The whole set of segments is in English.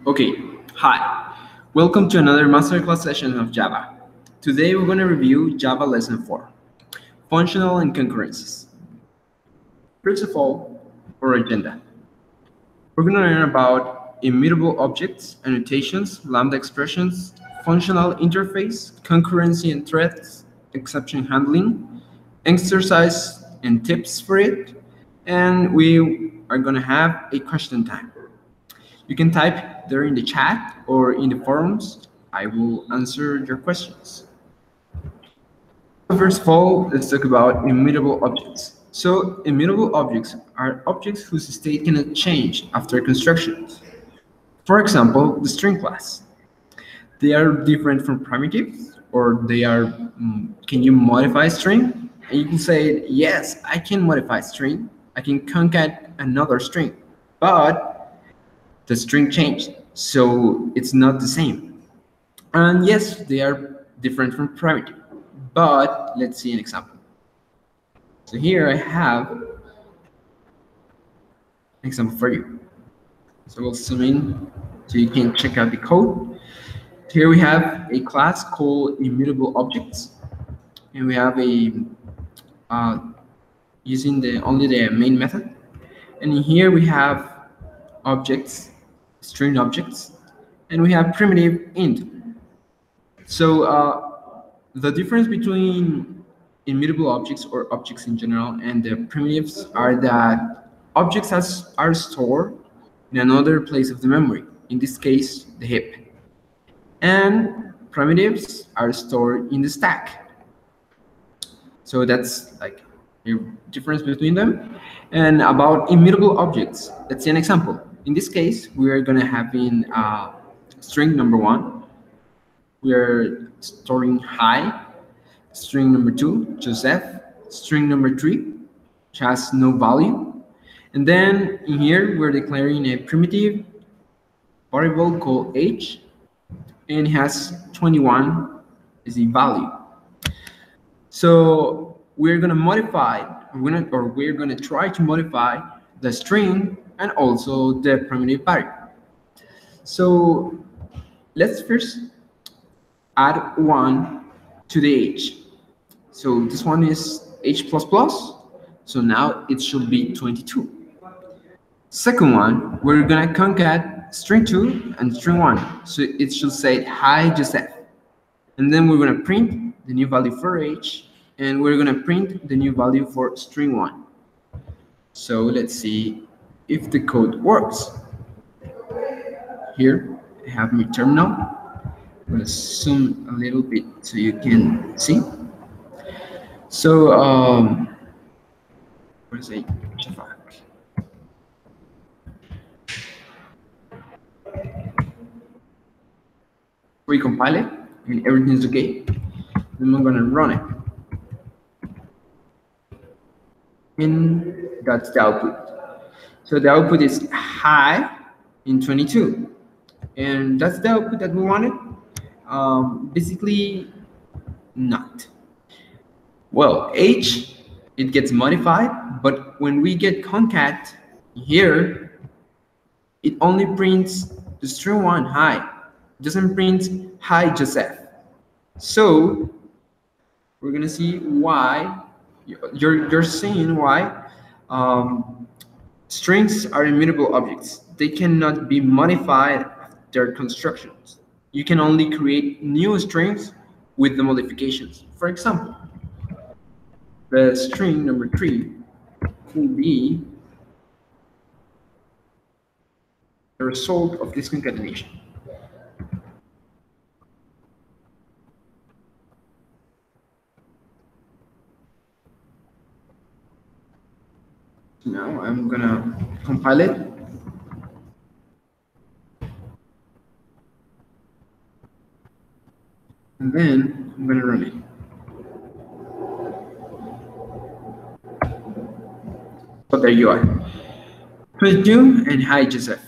Okay, hi. Welcome to another masterclass session of Java. Today we're going to review Java Lesson 4, Functional and Concurrences. First of all, our agenda. We're going to learn about immutable objects, annotations, lambda expressions, functional interface, concurrency and threads, exception handling, exercise and tips for it, and we are going to have a question time. You can type there in the chat or in the forums. I will answer your questions. First of all, let's talk about immutable objects. So immutable objects are objects whose state cannot change after construction. For example, the string class. They are different from primitives, or they are, can you modify string? And you can say, yes, I can modify string. I can concat another string, but the string changed, so it's not the same. And yes, they are different from primitive, but let's see an example. So here I have an example for you. So we'll zoom in so you can check out the code. Here we have a class called immutable objects, and we have a using only the main method. And in here we have objects, string objects, and we have primitive int. So the difference between immutable objects or objects in general and the primitives are that objects are stored in another place of the memory, in this case, the heap. And primitives are stored in the stack. So that's like a difference between them. And about immutable objects, let's see an example. In this case, we are going to have in string number 1. We are storing hi, string number 2, Joseph, string number 3, which has no value. And then in here, we're declaring a primitive variable called age, and it has 21 as a value. So we're going to modify, we're going to try to modify the string and also the primitive variable. So let's first add 1 to the age. So this one is age++, so now it should be 22. Second one, we're gonna concat string 2 and string 1, so it should say hi Joseph. And then we're gonna print the new value for age, and we're gonna print the new value for string 1. So let's see if the code works. Here I have my terminal. I'm gonna zoom a little bit so you can see. So where's a Java? We compile it, and everything's okay. Then I'm gonna run it. And that's the output. So the output is high in 22. And that's the output that we wanted. Basically, not. Well, age, it gets modified, but when we get concat here, it only prints the string 1 hi. It doesn't print hi Joseph. So we're gonna see why you're seeing why strings are immutable objects. They cannot be modified after constructions. You can only create new strings with the modifications. For example, the string number 3 could be the result of this concatenation. Now I'm gonna compile it. And then I'm gonna run it. So there you are. 22 and hi Joseph.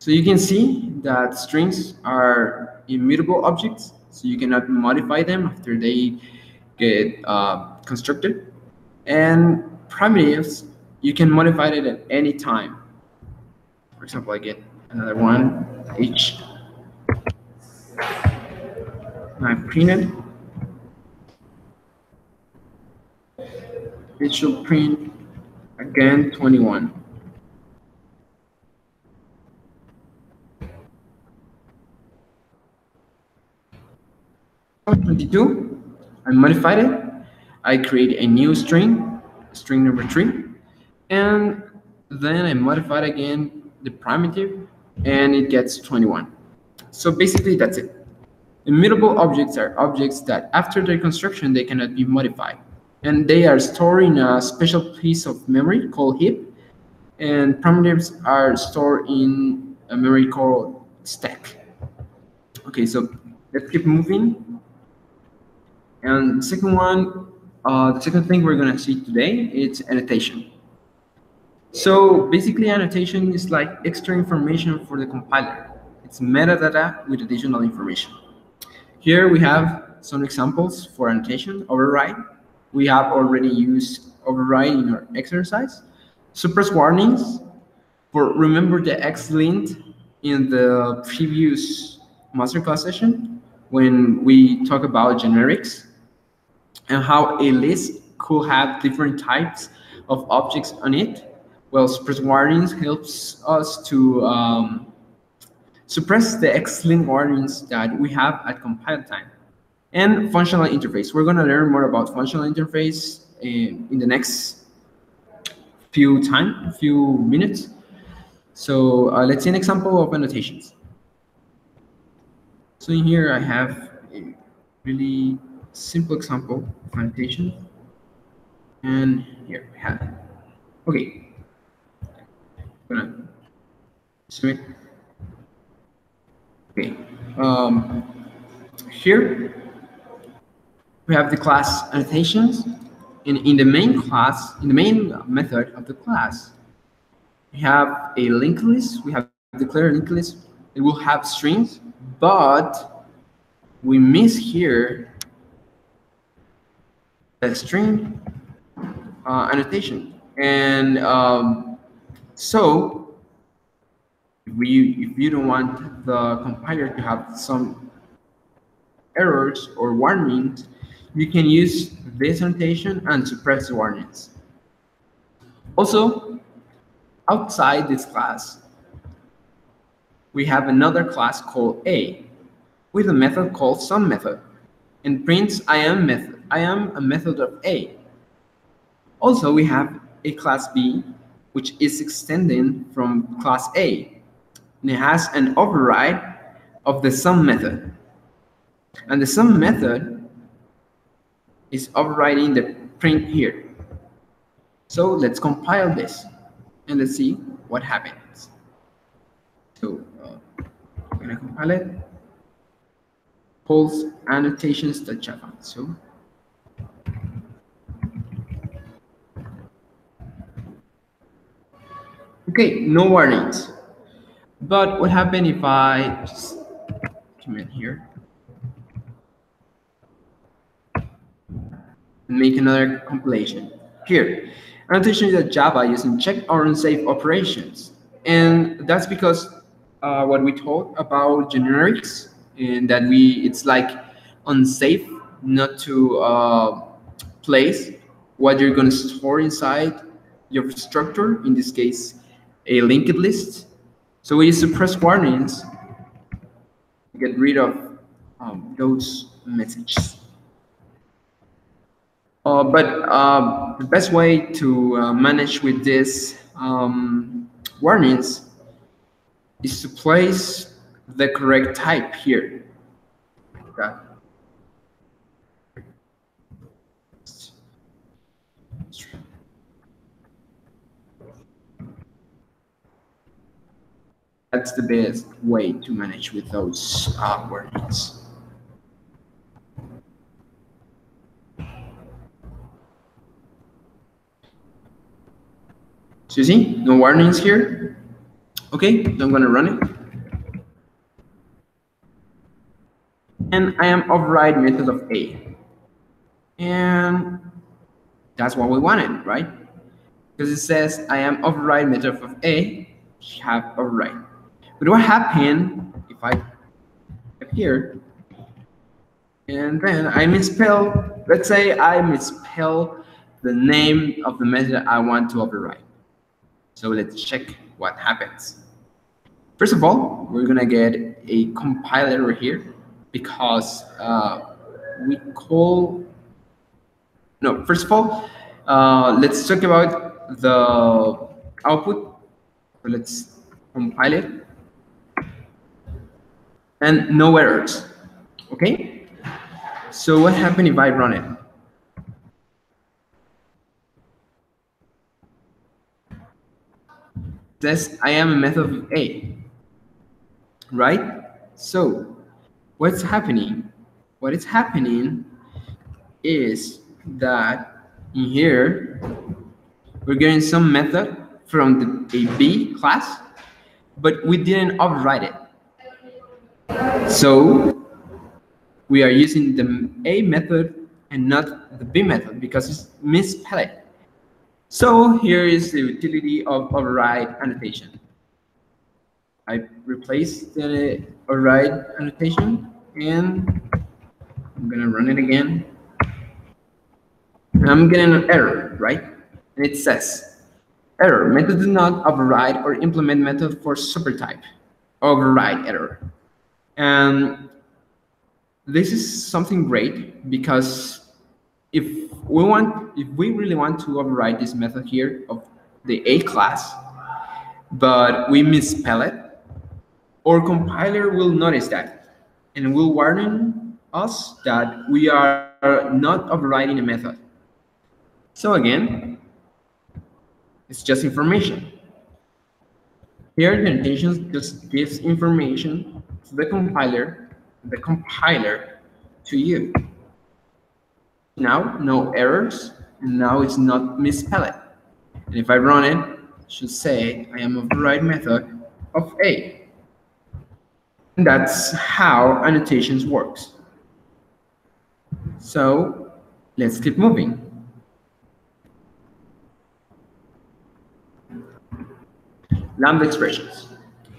So you can see that strings are immutable objects, so you cannot modify them after they get constructed. And primitives, you can modify it at any time. For example, I get Another one, H. I printed. It should print again 21. 22. I modified it. I create a new string, string number 3, and then I modified again the primitive, and it gets 21. So basically, that's it. Immutable objects are objects that after their construction, they cannot be modified. And they are stored in a special piece of memory called heap. And primitives are stored in a memory called stack. Okay, so let's keep moving. And the second one, the second thing we're gonna see today, it's annotation. So basically, annotation is like extra information for the compiler. It's metadata with additional information. Here we have some examples for annotation. Override. We have already used override in our exercise. Suppress warnings. For remember the xlint in the previous MasterClass session when we talk about generics and how a list could have different types of objects on it. Well, suppress warnings helps us to suppress the xlint warnings that we have at compile time. And functional interface. We're going to learn more about functional interface in the next few minutes. So let's see an example of annotations. So in here I have a really simple example of annotation. And here we have it. Okay. I'm gonna submit. Okay. Here we have the class annotations. And in the main class, in the main method of the class, we have a linked list. We have declared linked list. It will have strings, but we miss here the string annotation. And so if you don't want the compiler to have some errors or warnings, you can use this annotation and suppress the warnings. Also, outside this class, we have another class called A with a method called SumMethod and prints I am a method of A. Also, we have a class B, which is extending from class A, and it has an override of the sum method. And the sum method is overriding the print here. So let's compile this and let's see what happens. So I'm gonna compile it. Pulse annotations.java. So okay, no warnings. But what happens if I just come in here and make another compilation? Here, annotations.java using check or unsafe operations. And that's because what we talked about generics, and that it's like unsafe not to place what you're going to store inside your structure, in this case, a linked list. So we suppress warnings to get rid of those messages. But the best way to manage with this warnings is to place the correct type here. Okay. That's the best way to manage with those warnings. So you see, no warnings here. Okay, so I'm gonna run it. And I am override method of A. And that's what we wanted, right? Because it says I am override method of A, have override. But what happened if I type here and then I misspell, let's say I misspell the name of the method I want to override. So let's check what happens. First of all, we're gonna get a compiler here because we call, no, first of all, let's talk about the output. So let's compile it. And no errors, okay? So what happened if I run it? It says I am a method of A, right? So what's happening? What is happening is that in here, we're getting some method from the B class, but we didn't override it. So we are using the A method and not the B method because it's misspelled. So here is the utility of override annotation. I replace the override annotation and I'm gonna run it again. And I'm getting an error, right? And it says, error, method does not override or implement method for supertype. Override error. And this is something great because if we really want to override this method here of the A class, but we misspell it, our compiler will notice that and will warn us that we are not overriding a method. So again, it's just information. Here, the annotation just gives information to the compiler to you. Now, no errors, and now it's not misspelled. And if I run it, it should say I am override method of A. And that's how annotations works. So let's keep moving. Lambda expressions.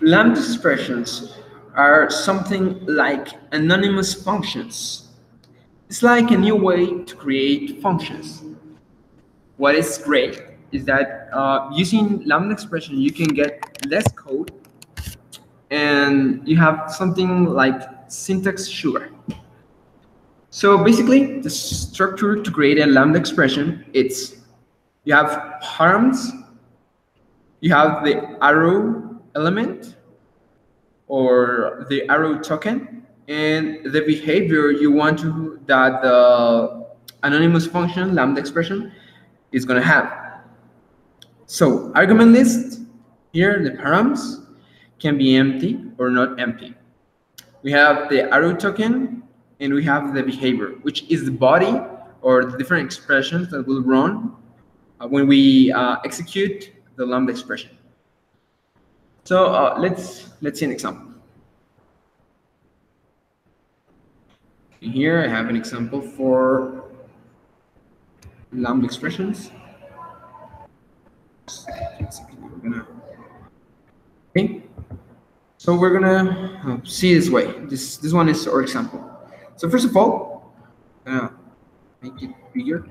Lambda expressions are something like anonymous functions. It's like a new way to create functions. What is great is that using lambda expression, you can get less code and you have something like syntax sugar. So basically, the structure to create a lambda expression, it's you have params, you have the arrow element or the arrow token, and the behavior you want to that the anonymous function lambda expression is going to have. So argument list here, the params can be empty or not empty. We have the arrow token and we have the behavior, which is the body or the different expressions that will run when we execute the lambda expression. So let's see an example. Here I have an example for lambda expressions. Okay, so we're gonna see this way. This one is our example. So first of all, make it bigger.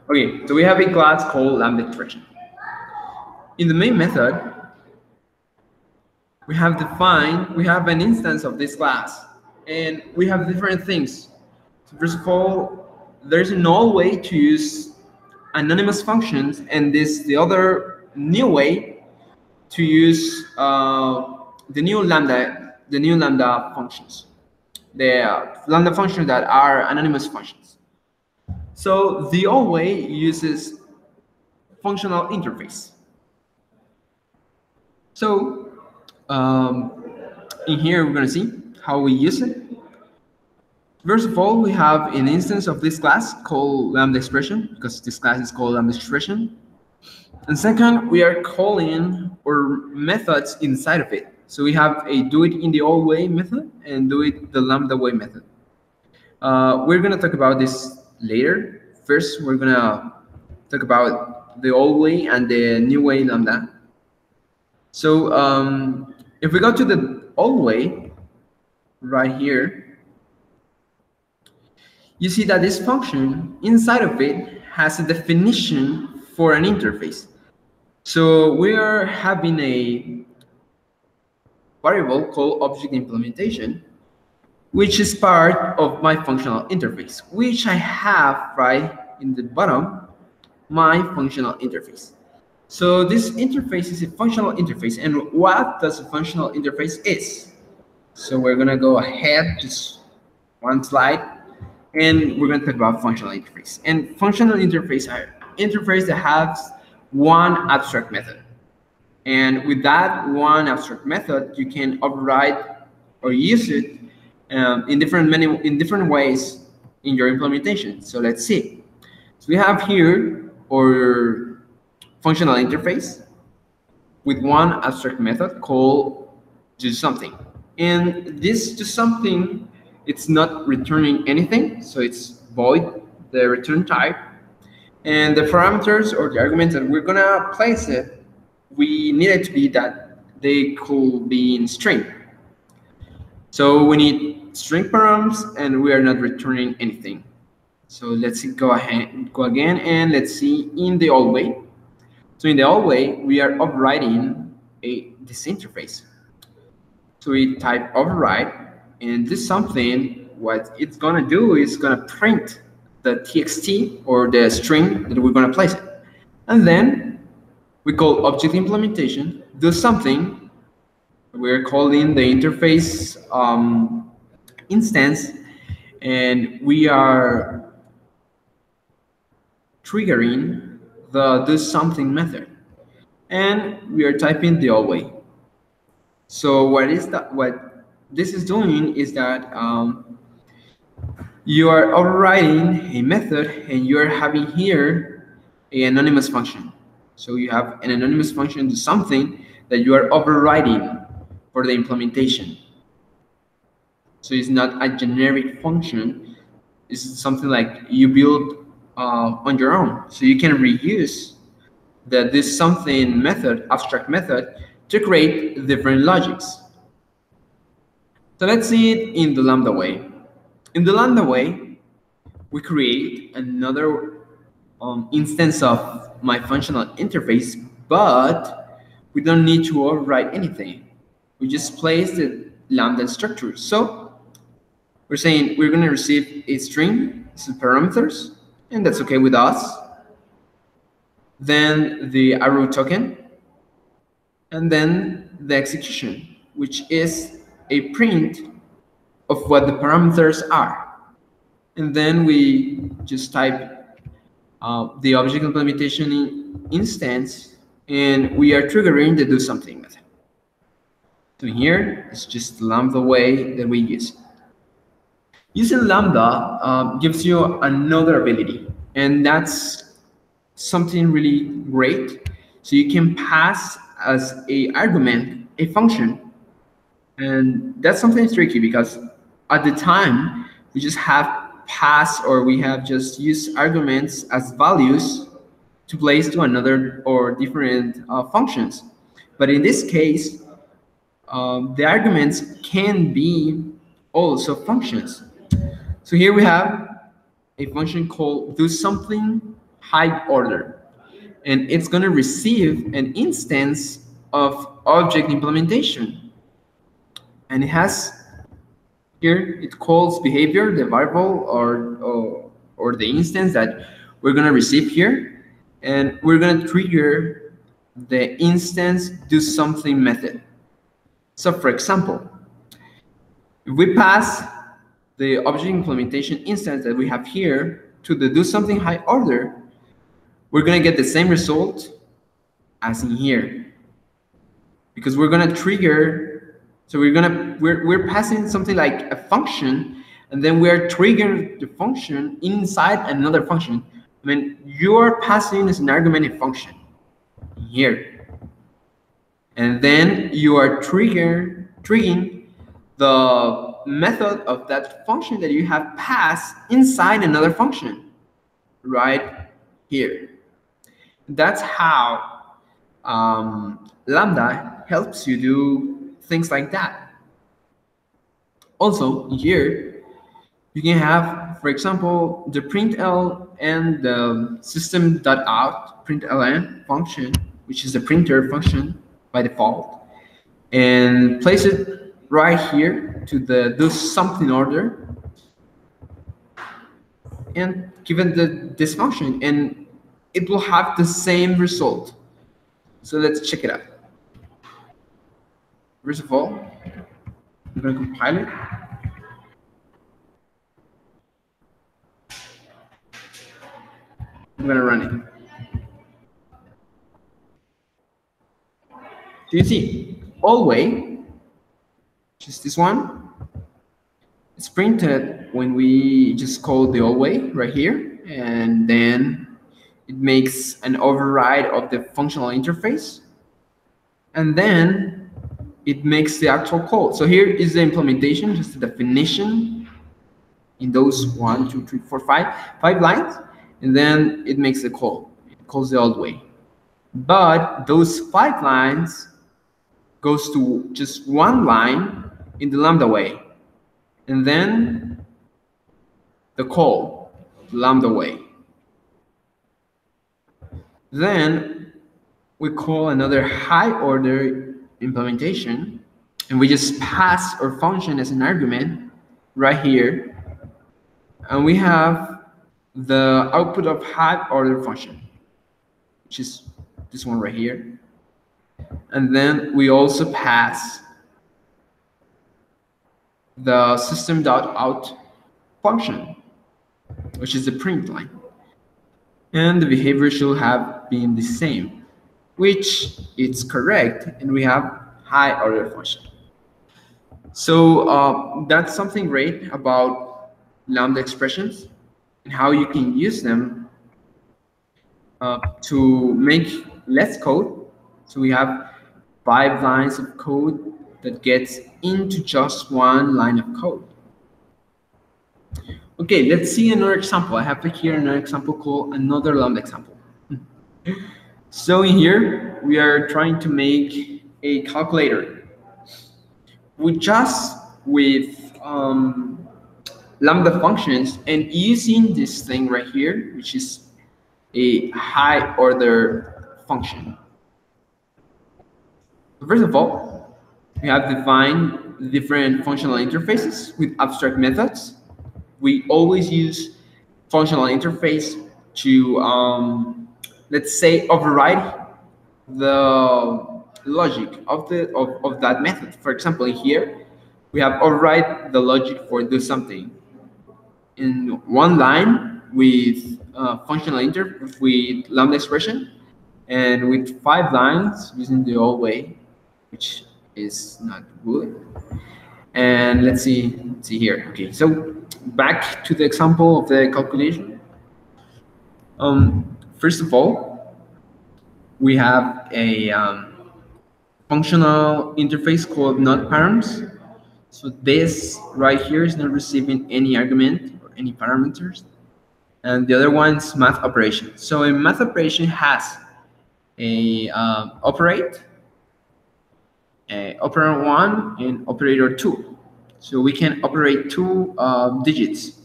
Okay, so we have a class called lambda expression. In the main method, we have an instance of this class, and we have different things. So first of all, there's a null way to use anonymous functions, and the other new way to use the new lambda functions, the lambda functions that are anonymous functions. So the old way uses functional interface. So in here, we're going to see how we use it. First of all, we have an instance of this class called lambda expression, because this class is called lambda expression. And second, we are calling our methods inside of it. So we have a do it in the old way method and do it the lambda way method. We're going to talk about this later. First, we're going to talk about the old way and the new way lambda. So if we go to the old way, right here, you see that this function inside of it has a definition for an interface. So we are having a variable called object implementation, which is part of my functional interface, which I have right in the bottom, my functional interface. So this interface is a functional interface. And what does a functional interface is? So we're gonna go ahead, just one slide, and we're gonna talk about functional interface. And functional interface are interface that has one abstract method. And with that one abstract method, you can override or use it in different ways in your implementation. So let's see. So we have here our functional interface with one abstract method called do something. And this do something, it's not returning anything, so it's void, the return type. And the parameters or the arguments that we're gonna place it, we need it to be that they could be in string. So we need string params, and we are not returning anything. So let's go again, and let's see in the old way. So in the old way, we are overriding this interface. So we type override, and this something, what it's gonna do is gonna print the txt or the string that we're gonna place it. And then we call object implementation, do something. We're calling the interface instance, and we are triggering the do something method, and we are typing the old way. So what this is doing is that you are overriding a method, and you are having here an anonymous function. So you have an anonymous function do something that you are overriding for the implementation. So it's not a generic function. It's something like you build on your own. So you can reuse this something method, abstract method, to create different logics. So let's see it in the Lambda way. In the Lambda way, we create another instance of my functional interface, but we don't need to override anything. We just place the Lambda structure. So we're saying we're going to receive a string, some parameters, and that's okay with us. Then the arrow token, and then the execution, which is a print of what the parameters are. And then we just type the object implementation instance, and we are triggering the do something method. So here, it's just the Lambda way that we use. Using Lambda gives you another ability, and that's something really great. So you can pass as a argument a function, and that's something tricky because at the time we just have passed, or we have just used arguments as values to place to another or different functions. But in this case, the arguments can be also functions. So here we have a function called do something high order, and it's going to receive an instance of object implementation, and it has here, it calls behavior, the variable or the instance that we're going to receive here, and we're going to trigger the instance do something method. So for example, if we pass the object implementation instance that we have here to the do something high order, we're going to get the same result as in here, because we're going to trigger. So we're passing something like a function, and then we're triggering the function inside another function. I mean, you're passing as an argument a function here, and then you are triggering the method of that function that you have passed inside another function right here. That's how Lambda helps you do things like that. Also, here, you can have, for example, the println and the system.out println function, which is the printer function by default, and place it right here to the do something order, and given this function, and it will have the same result. So let's check it out. First of all, I'm going to compile it. I'm going to run it. Do you see? Always, which is this one, it's printed when we just call the always right here, and then it makes an override of the functional interface, and then it makes the actual code. So here is the implementation, just the definition in those 1, 2, 3, 4, 5 lines, and then it makes the call. It calls the old way. But those 5 lines goes to just 1 line in the Lambda way, and then the call, Lambda way. Then we call another high order implementation, and we just pass our function as an argument right here, and we have the output of high order function, which is this one right here. And then we also pass the system.out function, which is the print line. And the behavior should have been the same, which is correct, and we have high order function. So that's something great about Lambda expressions and how you can use them to make less code. So we have 5 lines of code that gets into just 1 line of code. Okay, let's see another example. I have here another example called another Lambda example. So in here, we are trying to make a calculator with Lambda functions and using this thing right here, which is a high order function. First of all, we have defined different functional interfaces with abstract methods. We always use functional interface to, let's say, override the logic of that method. For example, here we have override the logic for do something in 1 line with functional interface with Lambda expression, and with 5 lines using the old way, which is not good. And let's see here. Okay, so back to the example of the calculation. First of all, we have a functional interface called not params. So this right here is not receiving any argument or any parameters. And the other one is math operation. So a math operation has a operate, operator 1 and operator 2. So we can operate 2 digits.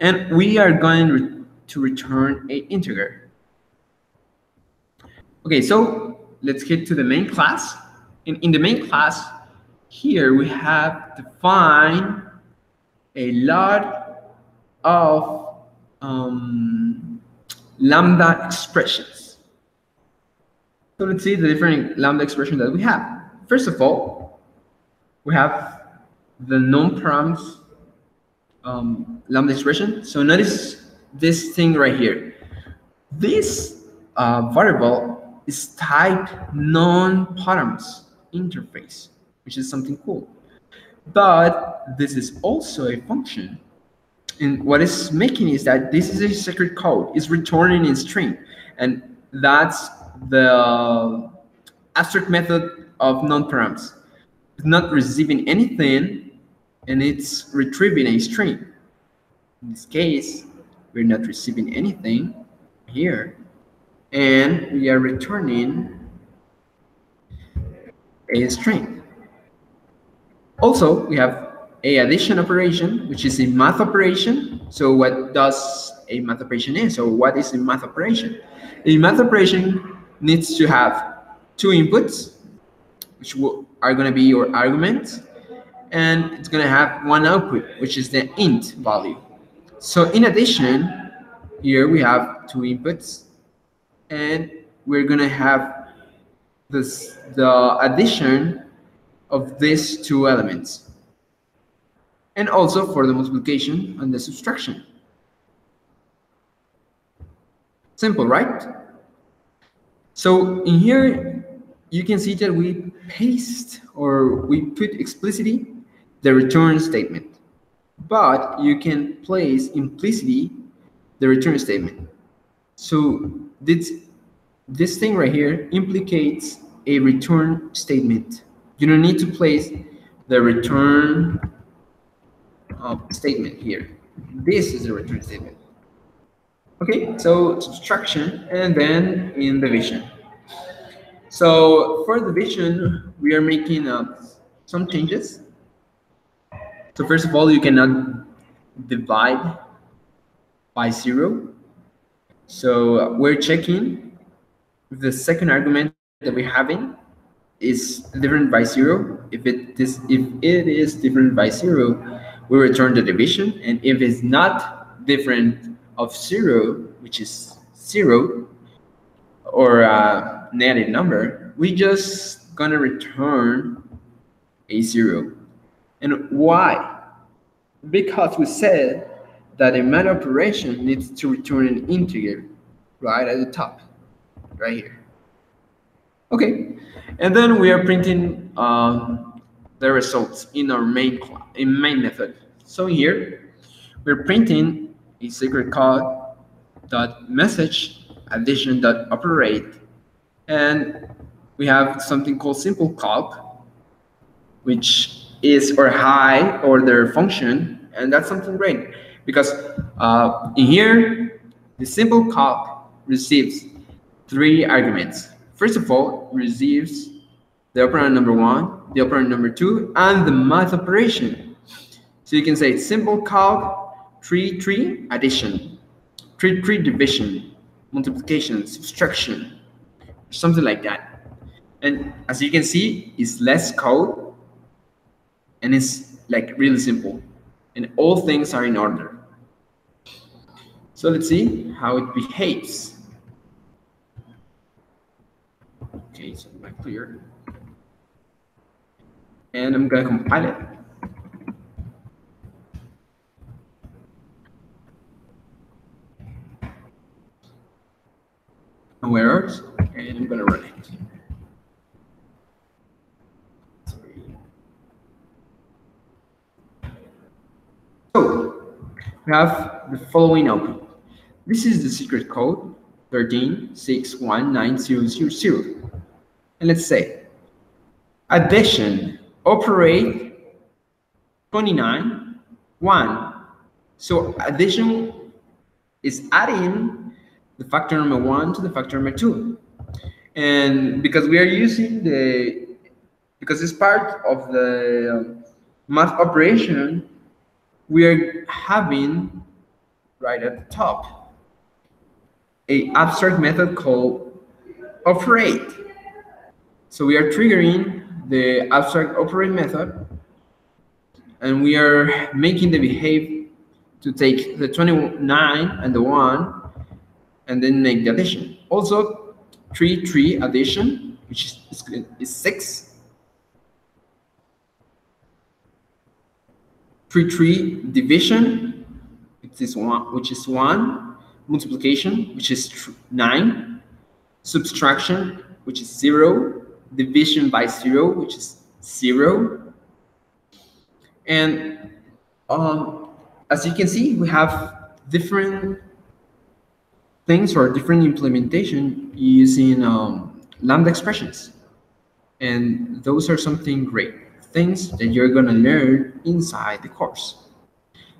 And we are going to return an integer. Okay, so let's get to the main class. In the main class, here we have defined a lot of Lambda expressions. So let's see the different Lambda expressions that we have. First of all, we have the non-params Lambda expression. So notice this thing right here. This variable is type non-params interface, which is something cool. But this is also a function. And what it's making is that this is a secret code. It's returning in string. And that's the abstract method of non-params. It's not receiving anything, and it's retrieving a string. In this case, we're not receiving anything here, and we are returning a string. Also, we have a addition operation, which is a math operation. So what does a math operation is? So what is a math operation? A math operation needs to have two inputs, which are going to be your arguments, and it's going to have one output, which is the int value. So in addition, here we have two inputs, and we're going to have the addition of these two elements, and also for the multiplication and the subtraction. Simple, right? So in here, you can see that we paste or we put explicitly the return statement, but you can place implicitly the return statement. So this thing right here implicates a return statement. You don't need to place the return statement here. This is the return statement. Okay, so subtraction and then in division. So for division, we are making some changes. So first of all, you cannot divide by 0. So we're checking if the second argument that we're having is different by 0. If it is different by 0, we return the division, and if it's not different of 0, which is 0 or a negative number, we just gonna return a 0. And why? Because we said that a math operation needs to return an integer right at the top, right here. Okay, and then we are printing the results in our main method. So here we're printing a secret code dot message addition dot operate, and we have something called simple calc, which is our high order function, and that's something great because in here the simple calc receives 3 arguments. First of all, receives the operand number 1, the operand number 2, and the math operation. So you can say simple calc 3 addition, 3 division, multiplication, subtraction, something like that. And as you can see, it's less code and it's like really simple, and all things are in order. So let's see how it behaves. Okay, so I'm clear, and I'm gonna compile it. No errors, and I'm gonna run it. So we have the following output. This is the secret code 13619000. And let's say addition operate 29 1. So addition is adding the factor number 1 to the factor number 2, and because we are using because it's part of the math operation, we are having right at the top a abstract method called operate. So we are triggering the abstract operate method, and we are making the behave to take the 29 and the 1 and then make the addition. Also 3 addition, which is 6. 3 division, which is 1, multiplication, which is 9, subtraction, which is 0, division by 0, which is 0. And as you can see, we have different things or different implementation using lambda expressions, and those are something great things that you're going to learn inside the course.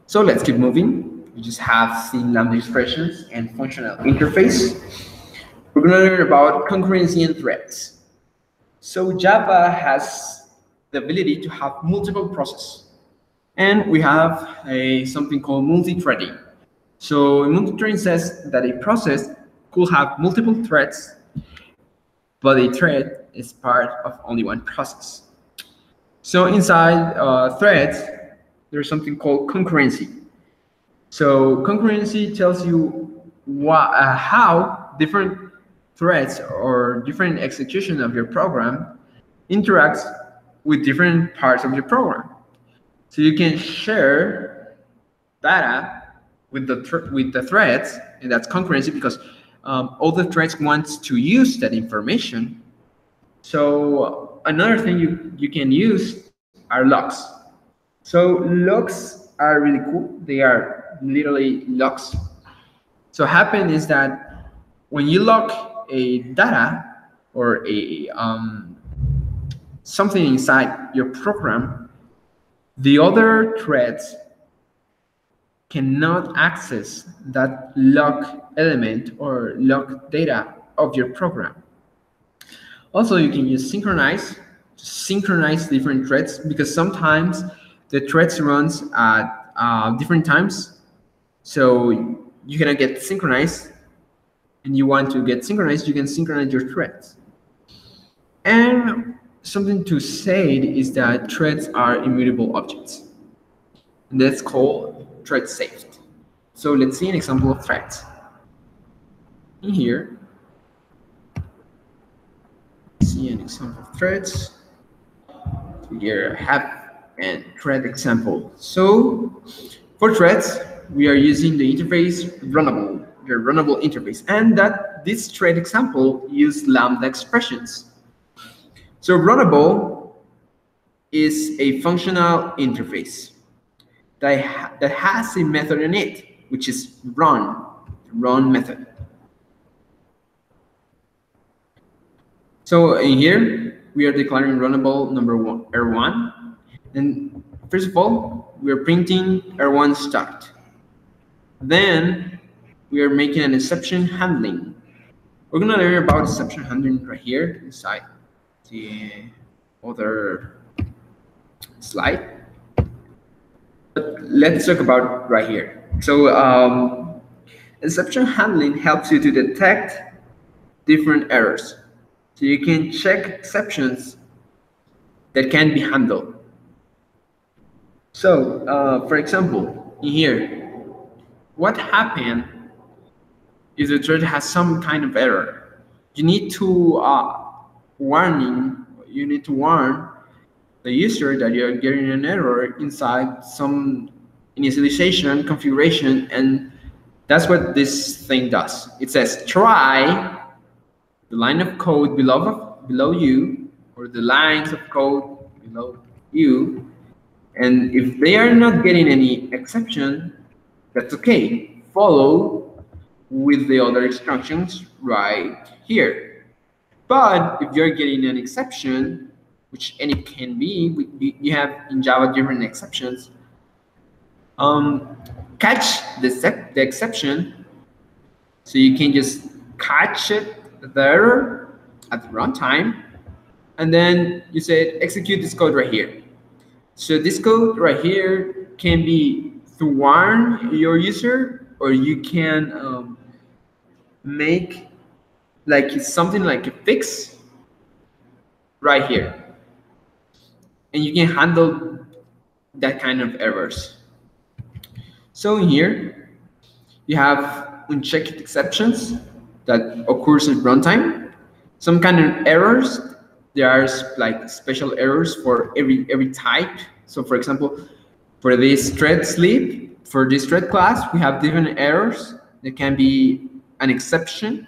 So let's keep moving. We just have seen lambda expressions and functional interface. We're going to learn about concurrency and threads. So Java has the ability to have multiple processes. And we have something called multi-threading. So multi-threading says that a process could have multiple threads, but a thread is part of only one process. So inside threads, there's something called concurrency. So concurrency tells you how different threads or different execution of your program interacts with different parts of your program. So you can share data with the threads, and that's concurrency because all the threads want to use that information. So another thing you can use are logs. So logs are really cool. They are literally logs. So happen is that when you log a data or a something inside your program, the other threads cannot access that log element or log data of your program. Also, you can use synchronize different threads because sometimes the threads runs at different times. So you cannot get synchronized, and you want to get synchronized, you can synchronize your threads. And something to say is that threads are immutable objects. And that's called thread safe. So let's see an example of threads. In here, see an example of threads. Here I have a thread example. So for threads, we are using the interface runnable, the runnable interface, and that this thread example use lambda expressions. So runnable is a functional interface that has a method in it, which is run method. So in here, we are declaring runnable number one, R1. And first of all, we are printing R1 start. Then we are making an exception handling. We're gonna learn about exception handling right here inside the other slide. But let's talk about right here. So exception handling helps you to detect different errors. So you can check exceptions that can be handled. So for example, in here, what happened if the thread has some kind of error? You need to warn the user that you're getting an error inside some initialization configuration, and that's what this thing does. It says try the line of code below you, or the lines of code below you, and if they are not getting any exception, that's okay. Follow with the other instructions right here. But if you're getting an exception, which any can be, you have in Java different exceptions, catch the exception, so you can just catch it, the error at the runtime, and then you say execute this code right here. So this code right here can be to warn your user, or you can make like something like a fix right here, and you can handle that kind of errors. So in here you have unchecked exceptions that occurs at runtime. Some kind of errors, there are like special errors for every type. So for example, for this thread sleep, for this thread class, we have different errors. There can be an exception,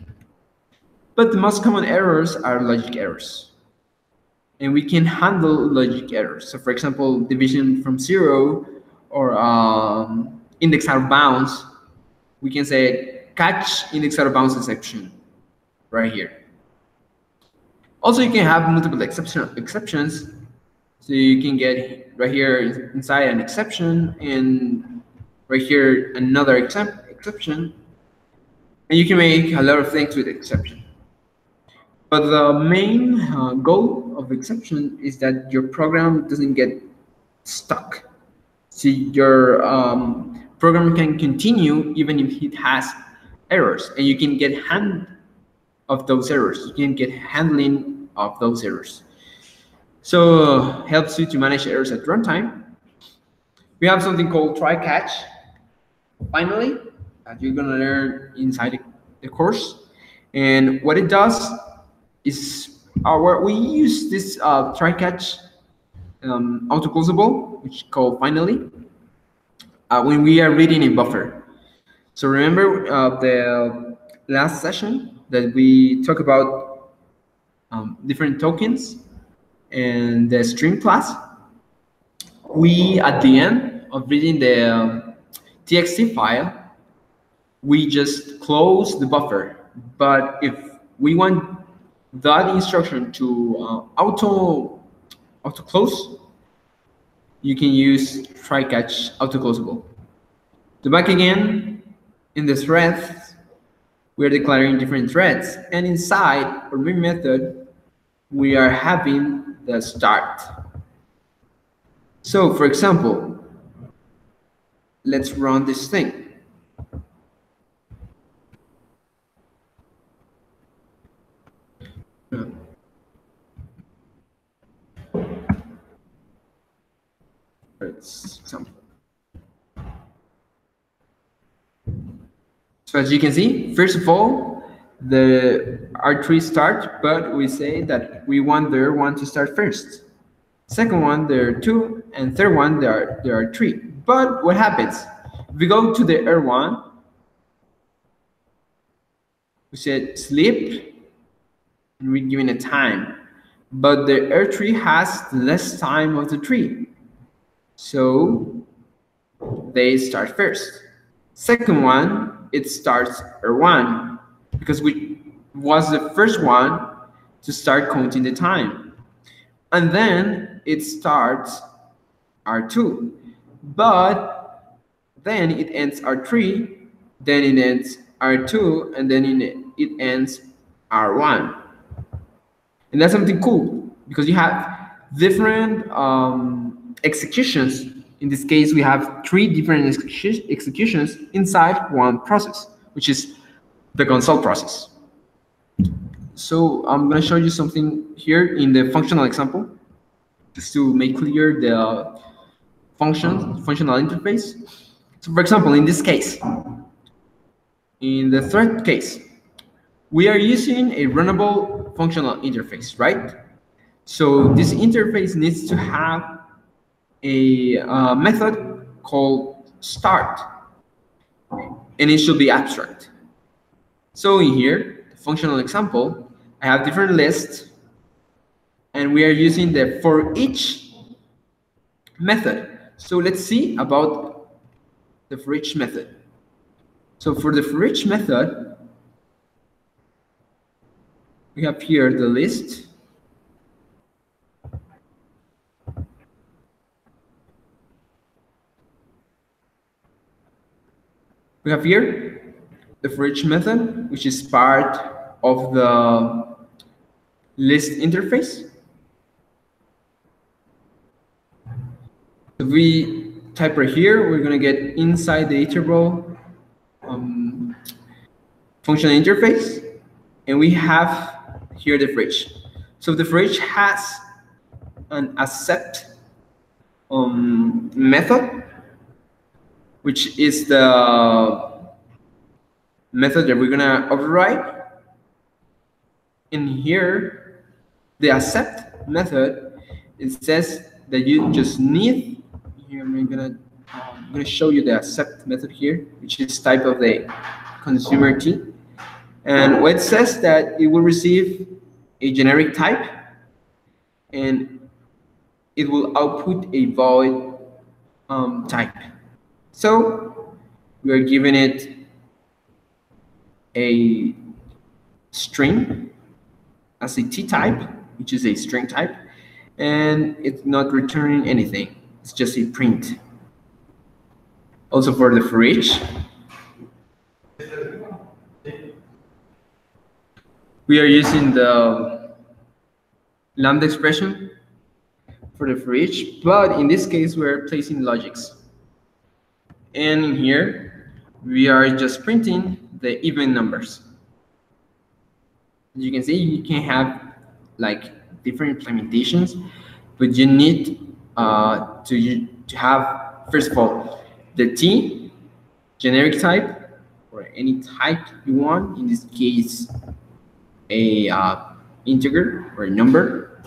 but the most common errors are logic errors. And we can handle logic errors. So for example, division from 0 or index out of bounds, we can say catch index out of bounds exception right here. Also, you can have multiple exceptions. So you can get right here inside an exception, and right here another exception. And you can make a lot of things with exception. But the main goal of the exception is that your program doesn't get stuck. See, your program can continue even if it has errors, and you can get hand of those errors. You can get handling of those errors. So helps you to manage errors at runtime. We have something called try catch. Finally, that you're gonna learn inside the course, and what it does is we use this try catch autoclosable, which is called finally, when we are reading a buffer. So remember the last session that we talked about different tokens and the stream class. We, at the end of reading the txt file, we just close the buffer. But if we want that instruction to auto close, you can use try catch autoclosable. To back again, in the threads, we're declaring different threads, and inside our main method, we are having the start. So for example, let's run this thing. Example. So as you can see, first of all, the R3 start, but we say that we want the R1 to start first. Second one, there are 2, and third one, there are 3. But what happens? If we go to the R1, we said sleep, and we're given a time. But the R3 has the less time of the 3. So they start first. Second one, it starts R1 because we was the first one to start counting the time. And then it starts R2. But then it ends R3, then it ends R2, and then it ends R1. And that's something cool because you have different executions. In this case, we have 3 different executions inside one process, which is the console process. So I'm going to show you something here in the functional example, just to make clear the functional interface. So for example, in this case, in the thread case, we are using a runnable functional interface, right? So this interface needs to have a method called start, and it should be abstract. So in here, the functional example, I have different lists, and we are using the for each method. So let's see about the for each method. So for the for each method, we have here the list. We have here the for each method, which is part of the list interface. If we type right here, we're going to get inside the iterable functional interface, and we have here the for each. So the for each has an accept method, which is the method that we're gonna override. In here, the accept method, it says that you just need, here I'm gonna show you the accept method here, which is type of the consumer key. And what it says that it will receive a generic type, and it will output a void type. So we are giving it a string as a t type, which is a string type, and it's not returning anything. It's just a print. Also for the for each, we are using the lambda expression for each, but in this case, we're placing logics. And in here, we are just printing the even numbers. As you can see, you can have like different implementations, but you need to have, first of all, the T generic type or any type you want. In this case, a integer or a number,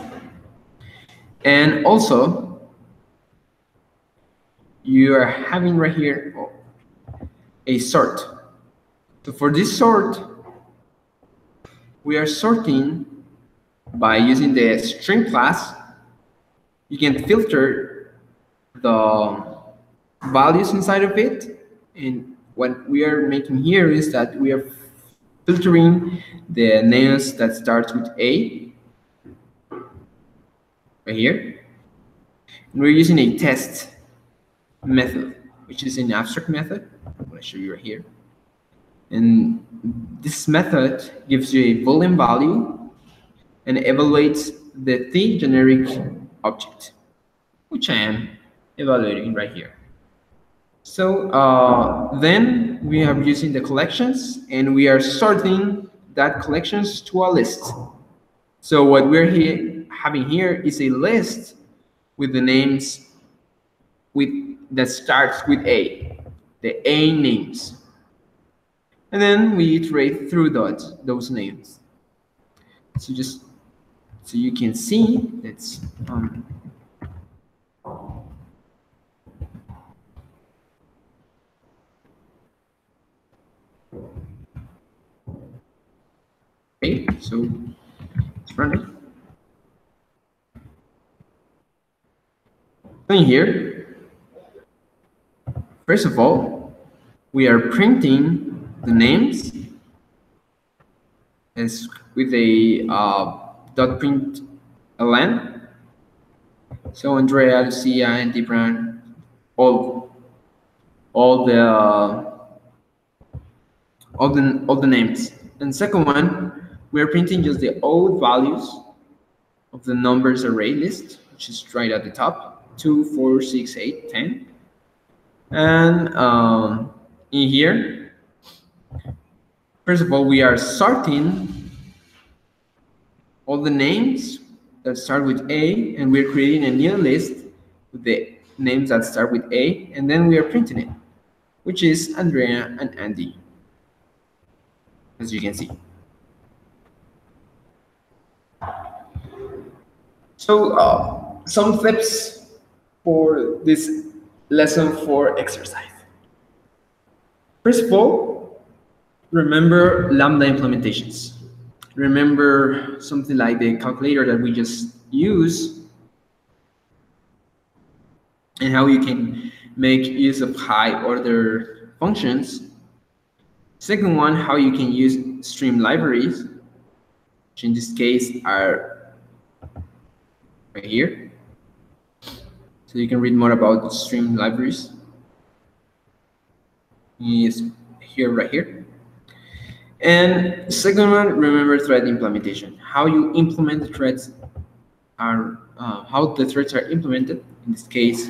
and also you are having right here a sort. So for this sort, we are sorting by using the string class. You can filter the values inside of it, and what we are making here is that we are filtering the names that starts with A right here, and we're using a test method, which is an abstract method. I'm going to show you right here. And this method gives you a Boolean value and evaluates the T generic object, which I am evaluating right here. So then we are using the collections, and we are sorting that collections to a list. So what we're having here is a list with the names that starts with A, the A names. And then we iterate through those names. So just so you can see, let's okay, so let's run it. In here, first of all, we are printing the names as with a dot print ln. So Andrea, Lucia, and Dibran, all the names. And second one, we are printing just the old values of the numbers array list, which is right at the top, 2, 4, 6, 8, 10. And in here, first of all, we are sorting all the names that start with A, and we're creating a new list with the names that start with A, and then we are printing it, which is Andrea and Andy, as you can see. So some tips for this lesson 4 exercise. First of all, remember lambda implementations. Remember something like the calculator that we just used, and how you can make use of high order functions. Second one, how you can use stream libraries, which in this case are right here. So you can read more about the stream libraries. Is here, right here. And second one, remember thread implementation. How you implement the threads are how the threads are implemented. In this case,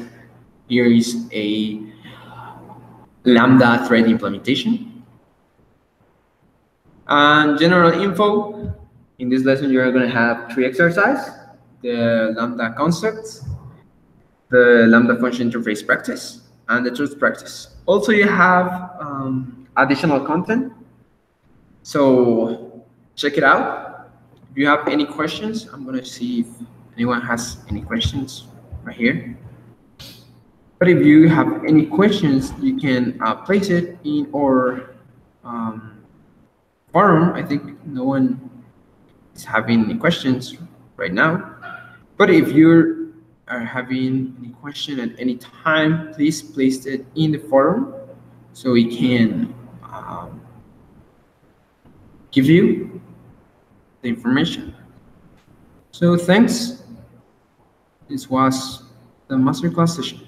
here is a lambda thread implementation. And general info. In this lesson, you are going to have 3 exercises: the lambda concepts, the lambda function interface practice, and the truth practice. Also, you have additional content. So check it out. If you have any questions, I'm going to see if anyone has any questions right here. But if you have any questions, you can place it in our forum. I think no one is having any questions right now. But if you are having any question at any time, please place it in the forum so we can give you the information. So thanks. This was the masterclass session.